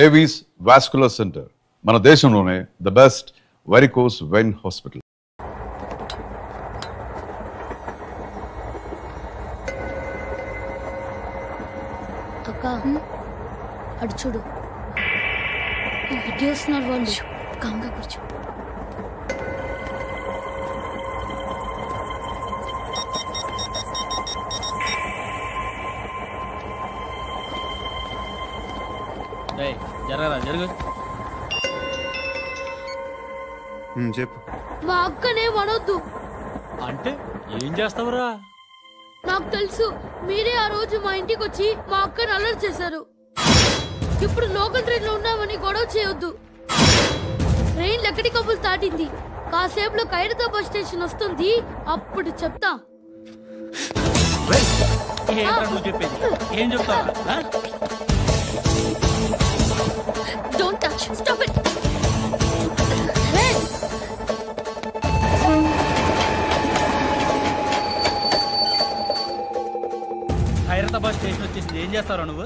Avis vascular centre మన దేశంలోనే the best varicose vein hospital. అక్క అడు చూడు, ఇటు వస్తున్నారు వాళ్ళు. కంగా కూర్చో. జరగరా జరుగు. చెప్పు. మా అక్కనే వనొద్దు అంటే ఏం చేస్తావురా? నాకు తెలుసు, మీరే ఆ రోజు మా ఇంటికి వచ్చి మా అక్కని అలర్ట్ చేశారు. ఇప్పుడు లోకల్ ట్రైన్ లో ఉన్నామని గొడవ చేయొద్దు. ట్రైన్ లక్కడి కబుల్ దాటింది, కాసేపులో ఖైరతాబాద్ స్టేషన్ వస్తుంది, అప్పుడు చెప్తా. నువ్వు చెప్పేది ఏం చెప్తావా? Don't touch. Stop it. Khairatabad station వచ్చేసింది, ఏం చేస్తారా నువ్వు?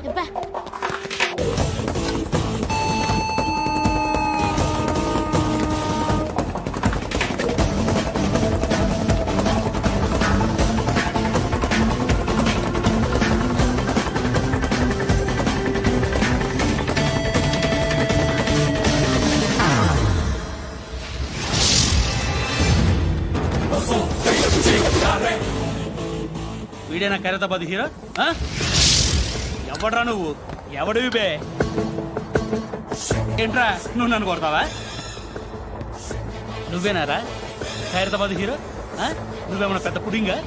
వీడేనా ఖైరతాబాద్ హీరో? ఎవడ్రా నువ్వు? ఎవడివి బే? ఏంట్రా నువ్వు నన్ను కొడతావా? నువ్వేనారా ఖైరతాబాద్ హీరో? నువ్వేమన్నా పెద్ద పుడింగా?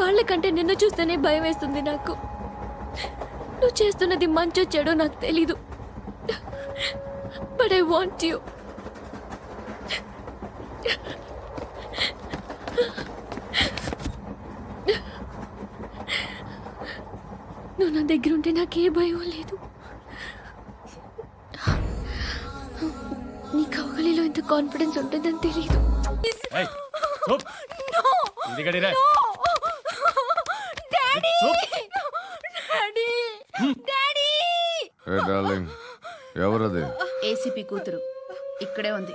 వాళ్ళకంటే నిన్ను చూస్తేనే భయం వేస్తుంది నాకు. నువ్వు చేస్తున్నది మంచో చెడో నాకు తెలీదు, బట్ ఐ వాంట్ యు. నువ్వు నా దగ్గర ఉంటే నాకే భయం లేదు. నీ కౌగలిలో ఇంత కాన్ఫిడెన్స్ ఉంటుందని తెలీదు. ఎవరది? ఏసీపీ కూతురు ఇక్కడే ఉంది.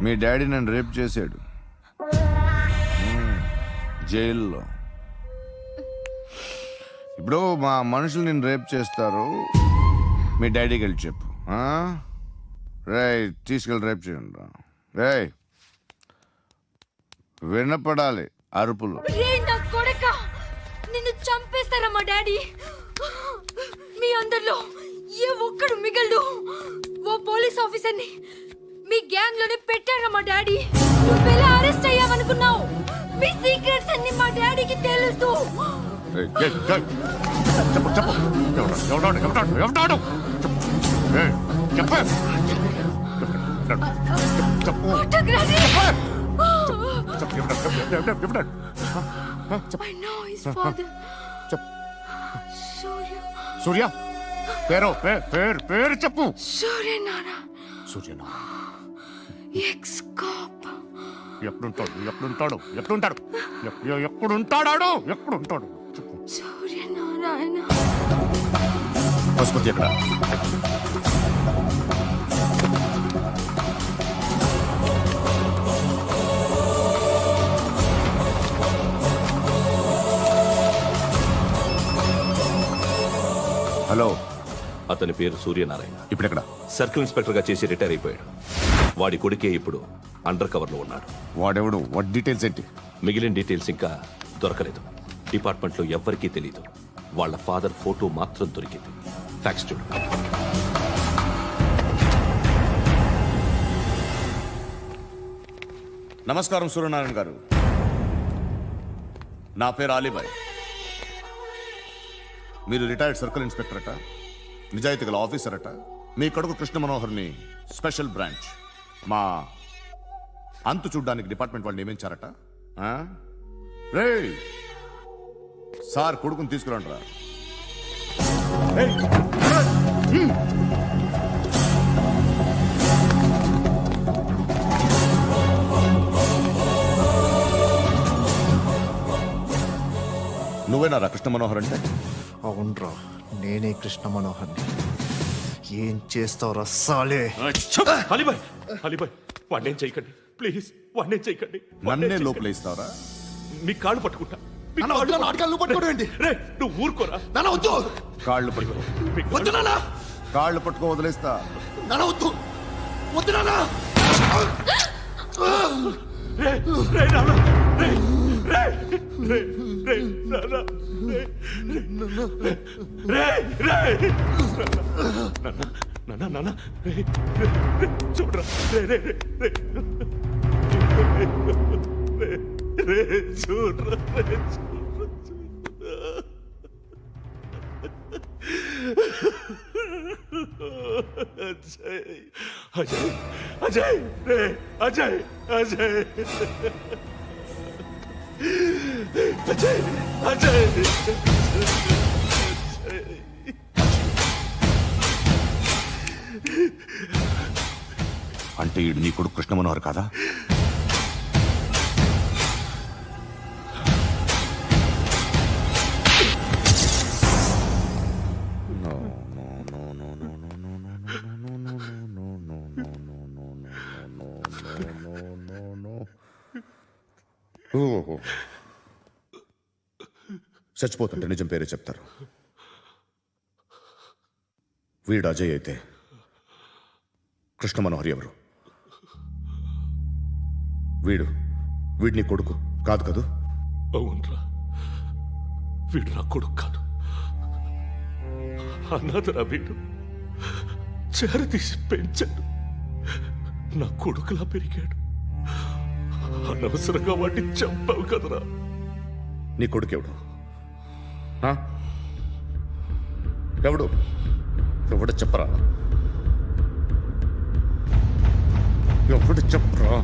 మీ డాడీ నన్ను రేప్ చేశాడు జైల్లో. ఇప్పుడు మా మనుషులు నేను రేప్ చేస్తారు, మీ డాడీకి వెళ్ళి చెప్పు. రేయ్ తీసుకెళ్ళి రేప్ చేయండి. రేయ్ వినపడాలి అరుపులు. నిన్ను చంపేస్తారా మా డాడీ? మీ అందరిలో ఏ ఒక్కడు మిగలడు. ఓ పోలీస్ ఆఫీసర్ని మీ గ్యాంగ్ లోనే పెట్టారా మా డాడీ? నువ్వెలా అరెస్ట్ అయ్యావనుకున్నావు? మీ సీక్రెట్స్ అన్ని మా డాడీకి తెలుసు. సూర్య పేరు చెప్పు. Suryanarayana Suryanarayana ex cop. ఎప్పుడుంటాడు చెప్పు. సూర్యనారాయణ పశుపతి ఎక్కడ? హలో, అతని పేరు సూర్యనారాయణ. ఇప్పుడెక్కడ? సర్కిల్ ఇన్స్పెక్టర్ గా చేసి రిటైర్ అయిపోయాడు. వాడి కొడుకే ఇప్పుడు అండర్ కవర్ లో ఉన్నాడు. వాడెవడు? వాట్ డీటెయిల్స్ ఏంటి? మిగిలిన డీటెయిల్స్ ఇంకా దొరకలేదు. డిపార్ట్మెంట్ లో ఎవ్వరికీ తెలియదు. వాళ్ళ ఫాదర్ ఫోటో మాత్రం దొరికింది. ఫ్యాక్స్ చూడు. నమస్కారం సూర్యనారాయణ గారు. నా పేరు అలీబాయ్. మీరు రిటైర్డ్ సర్కిల్ ఇన్స్పెక్టర్ అట, నిజాయితీ గల ఆఫీసర్ అట. మీ కొడుకు కృష్ణ మనోహర్ని స్పెషల్ బ్రాంచ్ మా అంతు చూడ్డానికి డిపార్ట్మెంట్ వాళ్ళు నియమించారట. ఆ? రేయ్ సార్, కొడుకుని తీసుకురండి రా. నువ్వేనా కృష్ణ మనోహర్ అంటే? అవునరా, నేనే కృష్ణ మనోహర్ని. ఏం చేస్తావు రస్సాలే? అలీబాయ్, అలీబాయ్, వాడినేం చేయకండి ప్లీజ్, వాడినేం చేయకండి. నన్నే లోపల ఇస్తావరా? మీ కాళ్ళు పట్టుకుంటా. రే, నువ్వు ఊరుకోరా. కాళ్ళు పట్టుకో. కాళ్ళు పట్టుకో, వదిలేస్తా. రే, రే, నాన్న, రే, రే, రే, రే, నాన్న, రే, రే, రే, నాన్న, నాన్న, రే, రే, రే, చూడరా, రే, రే, రే, రే, రే, రే, చూడరా, రే, అజయ్, అజయ్, అజయ్, రే, అజయ్, అజయ్, అజయ్, అజయ్, అంటే ఈడు నీ కొడుకు కృష్ణ మనోహర్ కాదా? చచ్చిపోతుంటే నిజం పేరే చెప్తారు. వీడు అజయ్ అయితే కృష్ణ మనోహర్ ఎవరు? వీడిని కొడుకు కాదు కదూ? అవునరా, వీడు నా కొడుకు కాదు. అన్నదరా వీడు. చేరతీసి పెంచాడు. నా కొడుకులా పెరిగాడు. అనవసరంగా వాడిని చంపావు కదరా. నీ కొడుకు ఎవడు? ఆ? ఎవడు చెప్పరా? ఎవడు చెప్పరా?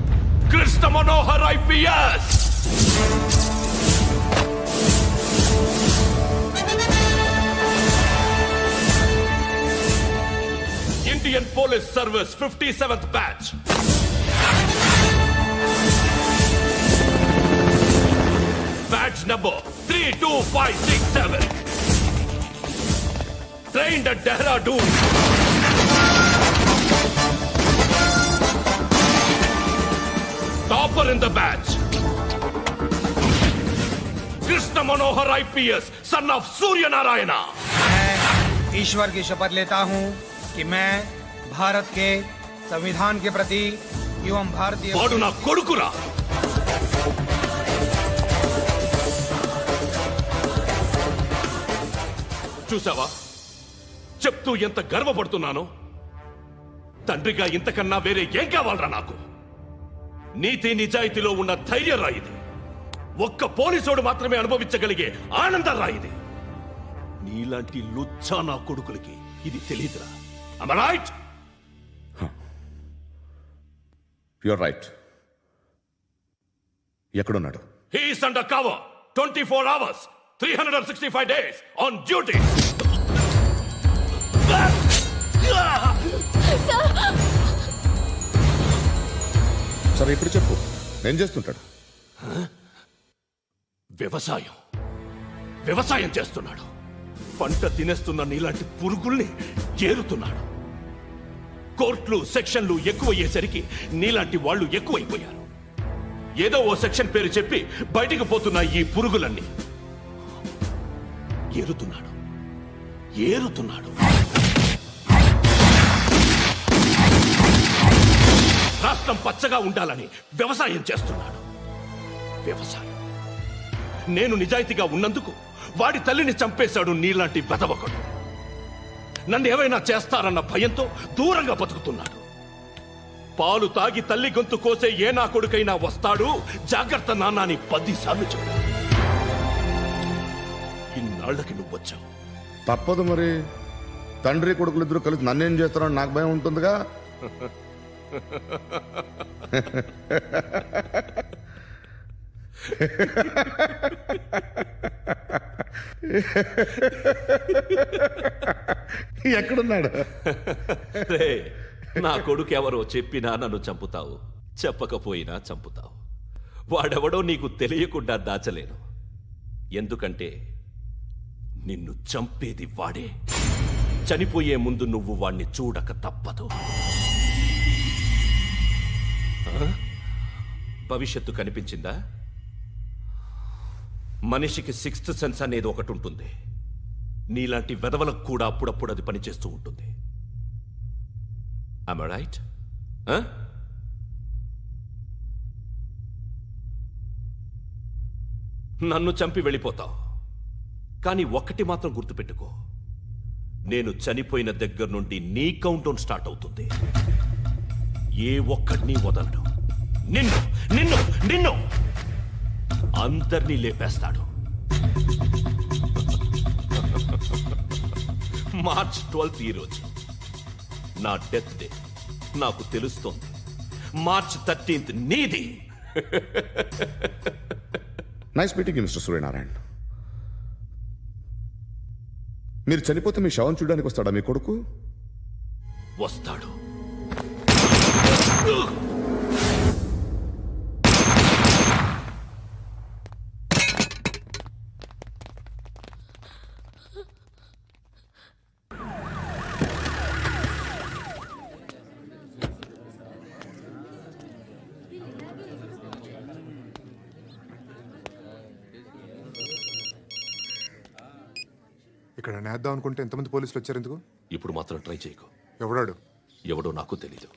Krishna Manohar IPS. Indian police service 57th batch. Badge number 32567. Trained at Dehradun. Topper in the batch. Krishna Manohar IPS, son of Surya Narayana. मैं ईश्वर की शपथ लेता हूं कि मैं भारत के संविधान के प्रति एवं भारतीय వాడు నా కొడుకురా. చూసావా, చెప్తూ ఎంత గర్వపడుతున్నానో. తండ్రిగా ఇంతకన్నా వేరే ఏం కావాలరా నాకు? నీతి నిజాయితీలో ఉన్న ధైర్యం రా ఇది. ఒక్క పోలీసోడు మాత్రమే అనుభవించగలిగే ఆనందం రా ఇది. నీలాంటి లుచ్చా నా కొడుకులకి ఇది తెలియదురా. Am I right? You're right. ఎక్కడున్నాడు? He is under cover 24 hours 365 days on duty. మరి ఇప్పుడు చెప్పు, ఏం చేస్తుంటాడు? వ్యవసాయం వ్యవసాయం చేస్తున్నాడు. పంట తినేస్తున్న నీలాంటి పురుగుల్ని ఏరుతున్నాడు. కోర్టులు సెక్షన్లు ఎక్కువయ్యేసరికి నీలాంటి వాళ్ళు ఎక్కువైపోయారు. ఏదో ఓ సెక్షన్ పేరు చెప్పి బయటికి పోతున్న ఈ పురుగులన్నీ ఏరుతున్నాడు. రాష్ట్రం పచ్చగా ఉండాలని వ్యవసాయం చేస్తున్నాడు. వ్యవసాయం. నేను నిజాయితీగా ఉన్నందుకు వాడి తల్లిని చంపేశాడు నీలాంటి వెధవకుడు. నన్ను ఏమైనా చేస్తారన్న భయంతో దూరంగా బతుకుతున్నాడు. పాలు తాగి తల్లి గొంతు కోసే ఏ నా కొడుకైనా వస్తాడు, జాగ్రత్త నాన్న అని 10 సార్లు చెప్పు. ఇన్నాళ్ళకి నువ్వు వచ్చావు. తప్పదు మరి, తండ్రి కొడుకులు ఇద్దరు కలిసి నన్నేం చేస్తారని నాకు భయం ఉంటుందిగా. ఎక్కడున్నాడు? రే, నా కొడుకు ఎవరో చెప్పినా నన్ను చంపుతావు, చెప్పకపోయినా చంపుతావు. వాడెవడో నీకు తెలియకుండా దాచలేను. ఎందుకంటే నిన్ను చంపేది వాడే. చనిపోయే ముందు నువ్వు వాణ్ణి చూడక తప్పదు. భవిష్యత్తు కనిపించిందా? మనిషికి 6th సెన్స్ అనేది ఒకటి ఉంటుంది. నీలాంటి వెధవలకు కూడా అప్పుడప్పుడు అది పనిచేస్తూ ఉంటుంది. Am I right? నన్ను చంపి వెళ్ళిపోతావు. కానీ ఒక్కటి మాత్రం గుర్తుపెట్టుకో, నేను చనిపోయిన దగ్గర నుండి నీ కౌంటౌన్ స్టార్ట్ అవుతుంది. ఏ ఒక్కడిని వదలడు. నిన్ను నిన్ను నిన్ను అందరినీ లేపేస్తాడు. మార్చ్ 12 ఈ రోజు నా డెత్ డే. నాకు తెలుస్తోంది. మార్చ్ 13 నీది. Nice meeting mister Suryanarayana. మీరు చనిపోతే మీ శవం చూడడానికి వస్తాడా మీ కొడుకు? వస్తాడు. ఇక్కడ నేద్దాం అనుకుంటే ఎంతమంది పోలీసులు వచ్చారు ఎందుకు? ఇప్పుడు మాత్రం ట్రై చేయకు. ఎవడాడు? ఎవడో నాకు తెలీదు.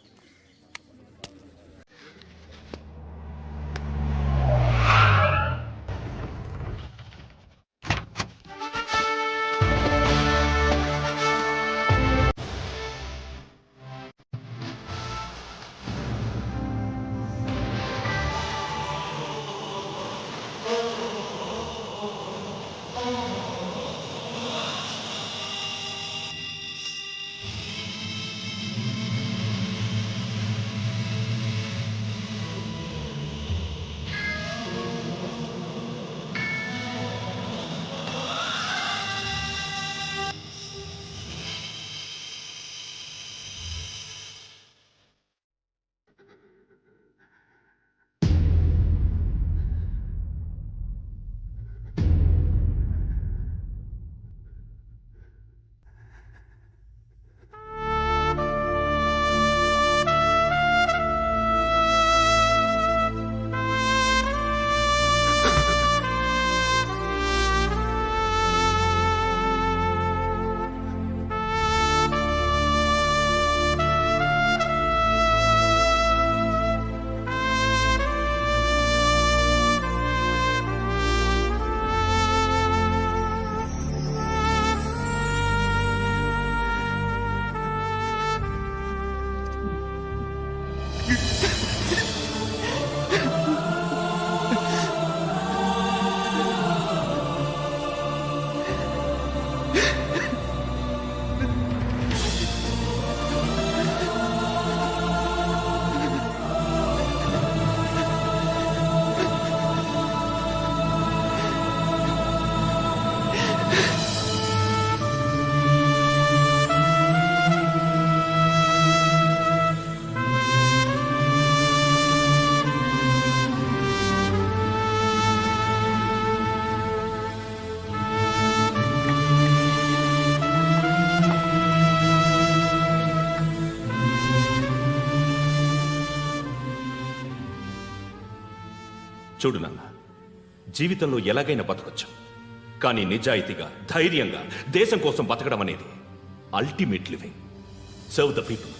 చూడు నాన్న, జీవితంలో ఎలాగైనా బతకొచ్చు, కానీ నిజాయితీగా ధైర్యంగా దేశం కోసం బతకడం అనేది ultimate living. Serve the people,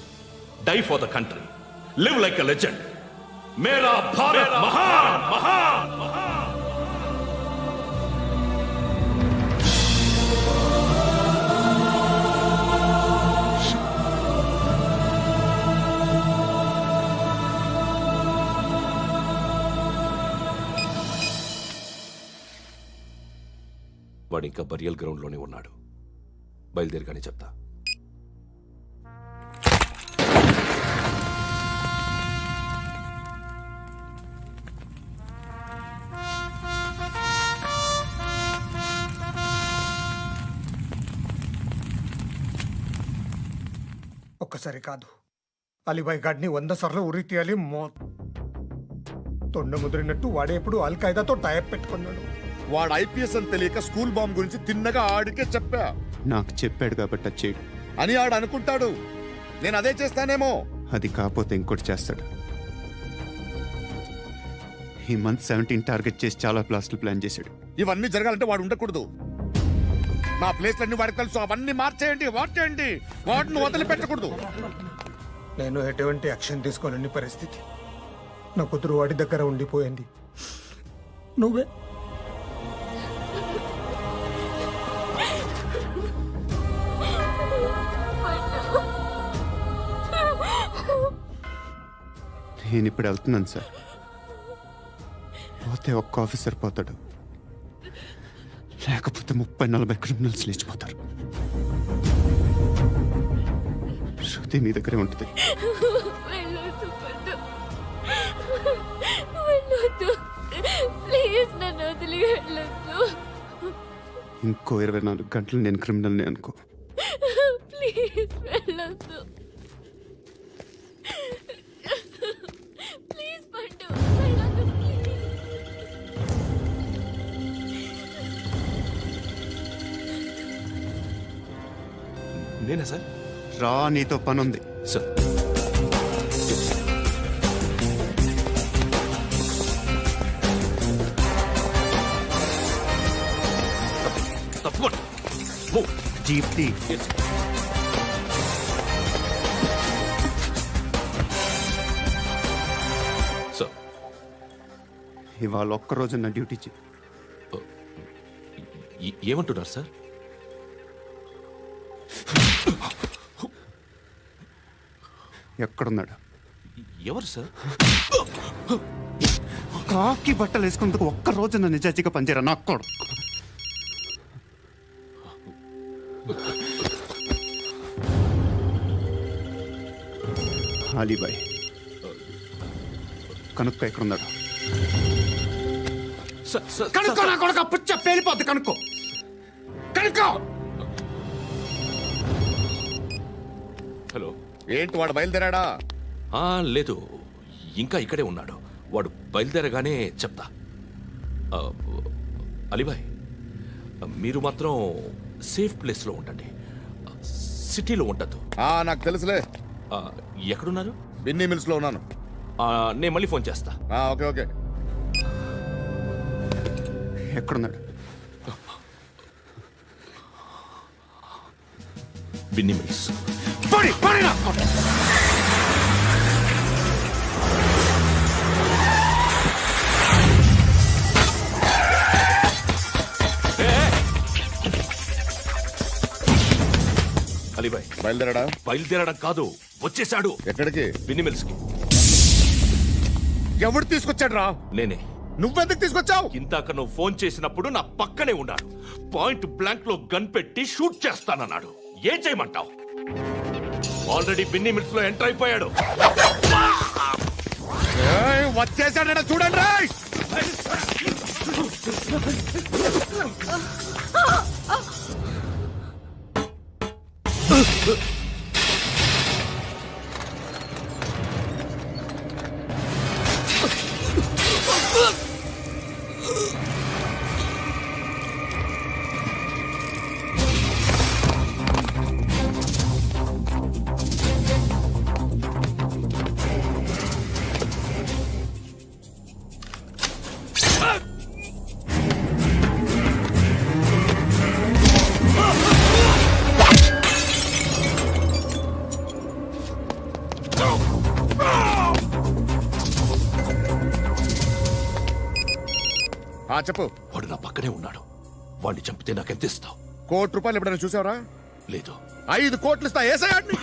die for the country, live like a legend. మేరా భారత్ మహాన్ మహాన్ మహాన్. వాడు ఇంకా బరియల్ గ్రౌండ్లోనే ఉన్నాడు. బయలుదేరగానే చెప్తా. ఒక్కసారి కాదు, అలీబాయ్ గాడిని 100 సార్లు ఉరి తీయాలి. తొండ ముదిరినట్టు వాడే ఎప్పుడు అల్ ఖైదాతో టైప్ పెట్టుకున్నాడు. వాడు ఐపీఎస్ అని తెలియక స్కూల్ బాంబ్ గురించి తిన్నగా ఆడికే చెప్పా నాకు చెప్పాడు కాబట్టి అది చేయడు. అని ఆడు అనుకుంటాడు. నేను అదే చేస్తానేమో. అది కాకపోతే ఇంకోటి చేస్తాడు. ఈ మంత్ 17 టార్గెట్ చేసి చాలా ప్లాస్టులు ప్లాన్ చేశాడు. ఇవన్నీ జరగాలంటే వాడు ఉండకూడదు. మా ప్లేస్లన్నీ వాడికి తెలుసు. అవన్నీ మార్చేయండి, వార్చేయండి. వాటిని వదిలిపెట్టకూడదు. నేను ఎటువంటి యాక్షన్ తీసుకోలేని పరిస్థితి. నా కూతురు వాడి దగ్గర ఉండిపోయింది. నువ్వే నేను ఇప్పుడు వెళ్తున్నాను సార్. పోతే ఒక్క ఆఫీసర్ పోతాడు, లేకపోతే 30-40 క్రిమినల్స్ లేచిపోతారు. శృతి మీ దగ్గరే ఉంటుంది. వెళ్ళొద్దు పద్దు. వెళ్ళొద్దు ప్లీజ్, నన్ను వదిలి వెళ్ళొద్దు. ఇంకో 24 గంటలు నేను క్రిమినల్ని అనుకో. ప్లీజ్ వెళ్ళొద్దు. ప్లీజ్ పట్టు, వెళ్ళొద్దు ప్లీజ్. నేనా సార్? రా, నీతో పని ఉంది. సార్, తప్పకుండా. జీప్తి సార్, ఇవాళ ఒక్కరోజు నా డ్యూటీ చేయి. ఏమంటున్నారు సార్? ఎక్కడున్నాడు? ఎవరు సార్? కాకి బట్టలు వేసుకున్నందుకు ఒక్కరోజు నా నిజాయితీగా పనిచేయరా నా కొడుకు. అలీబాయ్ కనుక్కో, ఎక్కడున్నాడు? కనుక్కో నా కొడుకు. పుచ్చ పేలిపోద్ది. కనుక్కో, కనుక్కో. హలో. ఏంటి వాడు బయలుదేరాడా? లేదు, ఇంకా ఇక్కడే ఉన్నాడు. వాడు బయలుదేరగానే చెప్తా. అలీబాయ్, మీరు మాత్రం సేఫ్ ప్లేస్లో ఉండండి, సిటీలో ఉండద్దు. నాకు తెలుసులే. ఎక్కడున్నారు? బిన్నీ మిల్స్ లో ఉన్నాను. నేను మళ్ళీ ఫోన్ చేస్తా. Okay okay. ఎక్కడున్నాడు? బిన్నీ మిల్స్. అలీబాయ్ బయలుదేరాడా? బయలుదేరడం కాదు, వచ్చేసాడు. ఎక్కడికి? బిన్నీ మిల్స్ కి. ఎవడు తీసుకొచ్చాడు రా? నేనే. నువ్వెందుకు తీసుకొచ్చావు? ఇందాక నువ్వు ఫోన్ చేసినప్పుడు నా పక్కనే ఉన్నాడు. పాయింట్ బ్లాంక్ లో గన్ పెట్టి షూట్ చేస్తానన్నాడు. ఏం చేయమంటావు? ఆల్రెడీ బిన్నీ మిల్స్ లో ఎంటర్ అయిపోయాడు. వచ్చేసాడ చూడండి రా. చెప్పు. వాడు నా పక్కనే ఉన్నాడు. వాడిని చంపితే నాకెంత ఇస్తావు? ₹1 ఎప్పుడైనా చూసావరా? లేదు. 5 కోట్లు ఇస్తా. ఏసయాడిని.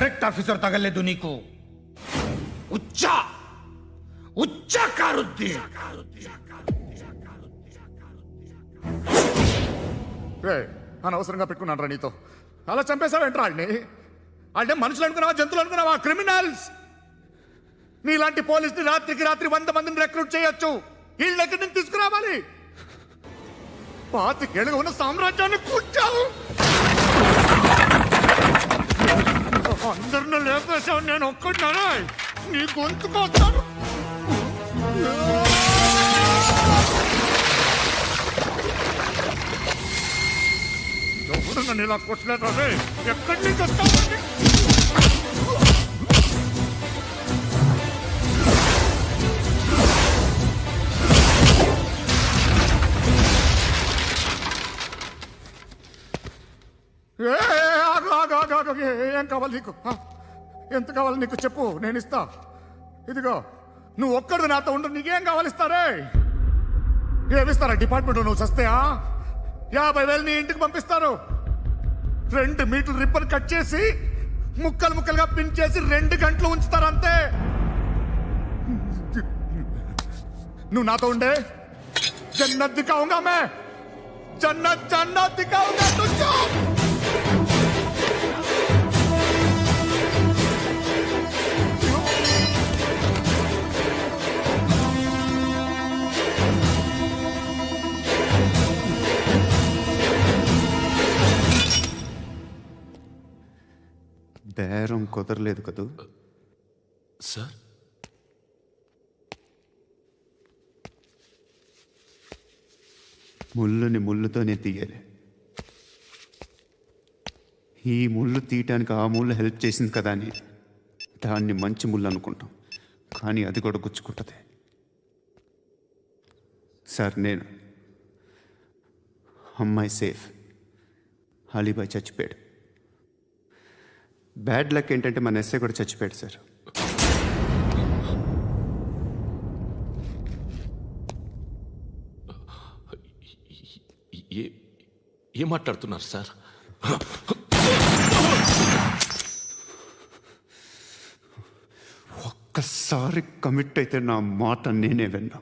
కరెక్ట్ ఆఫీసర్ తగలేదు నీకు ఉచ్చ కారుద్ది అనవసరంగా పెట్టుకున్నాను రా నీతో అలా చంపేశావేంట్రా వాళ్ళని వాళ్ళే మనుషులు అనుకున్నావా జంతువులు అనుకున్నావా క్రిమినల్స్ నీలాంటి పోలీసుని రాత్రికి రాత్రి 100 మందిని రిక్రూట్ చేయొచ్చు వీళ్ళు ఎక్కడి నుంచి తీసుకురావాలి 25 ఏళ్ళుగా ఉన్న సామ్రాజ్యాన్ని కూర్చావు అందరిని లేపేశావు నేను ఒక్కడినారా నీ గొంతుకొస్తాను ఎవరు నన్ను ఇలా కొట్టలేదా ఎక్కడి నుంచి వస్తావు ఏం కావాలి నీకు ఎంత కావాలి నీకు చెప్పు నేను ఇస్తా ఇదిగో నువ్వు ఒక్కడు నాతో ఉండు నీకేం కావాలి ఇస్తారే ఏమిస్తారా డిపార్ట్మెంట్ నువ్వు చస్తేయా 50,000 నీ ఇంటికి పంపిస్తారు 2 మీటర్ల రిబ్బన్ కట్ చేసి ముక్కలు ముక్కలుగా పిన్ చేసి 2 గంటలు ఉంచుతారు అంతే నువ్వు నాతో ఉండే జన్నత్ దిఖాऊंगा मैं जन्नत दिखाऊंगा तुझको బేరం కుదరలేదు కదూ సార్ ముళ్ళుని ముళ్ళుతోనే తీయాలి ఈ ముళ్ళు తీయటానికి ఆ ముళ్ళు హెల్ప్ చేసింది కదా అని దాన్ని మంచి ముళ్ళు అనుకుంటాం కానీ అది కూడా గుచ్చుకుంటుంది సార్ నేను అమ్మాయి సేఫ్ అలీబాయ్ చచ్చిపోయాడు బ్యాడ్ లక్ ఏంటంటే మన ఎస్ఐ కూడా చచ్చిపోయాడు సార్ ఏం మాట్లాడుతున్నారు సార్ ఒక్కసారి కమిట్ అయితే నా మాట నేనే విన్నా